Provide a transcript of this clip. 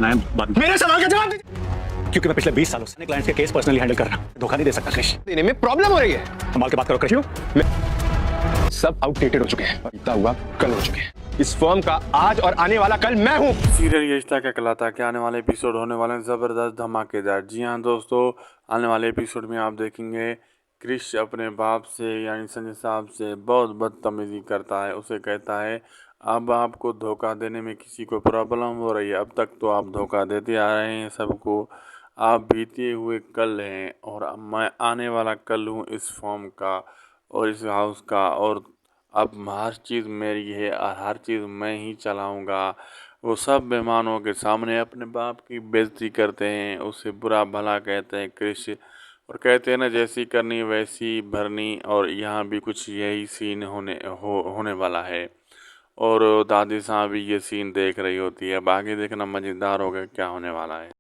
मेरे सवाल का जवाब दीजिए। क्योंकि मैं पिछले 20 सालों से क्लाइंट्स के केस पर्सनली हैंडल कर रहा हूं। धोखा नहीं दे सकता कृष। देने में प्रॉब्लम हो रही है। संभाल के बात करो कृष्ण। सब आउटडेटेड हो चुके हैं। बीता हुआ कल हो चुके हैं। इस फर्म का आज और आने वाला कल मैं हूँ। सीरियल ये रिश्ता क्या कहलाता के आने वाले एपिसोड होने वाले हैं ज़बरदस्त धमाकेदार। जी हाँ दोस्तों, आने वाले एपिसोड में आप देखेंगे क्रिश अपने बाप से यानी संजय साहब से बहुत बदतमीजी करता है। उसे कहता है अब आपको धोखा देने में किसी को प्रॉब्लम हो रही है, अब तक तो आप धोखा देते आ रहे हैं सबको। आप बीते हुए कल हैं और मैं आने वाला कल हूँ इस फॉर्म का और इस हाउस का, और अब हर चीज़ मेरी है और हर चीज़ मैं ही चलाऊँगा। वो सब मेहमानों के सामने अपने बाप की बेइज्जती करते हैं, उसे बुरा भला कहते हैं क्रिश, और कहते हैं ना जैसी करनी वैसी भरनी। और यहाँ भी कुछ यही सीन होने वाला है और दादी साहब भी ये सीन देख रही होती है। अब आगे देखना मज़ेदार होगा क्या होने वाला है।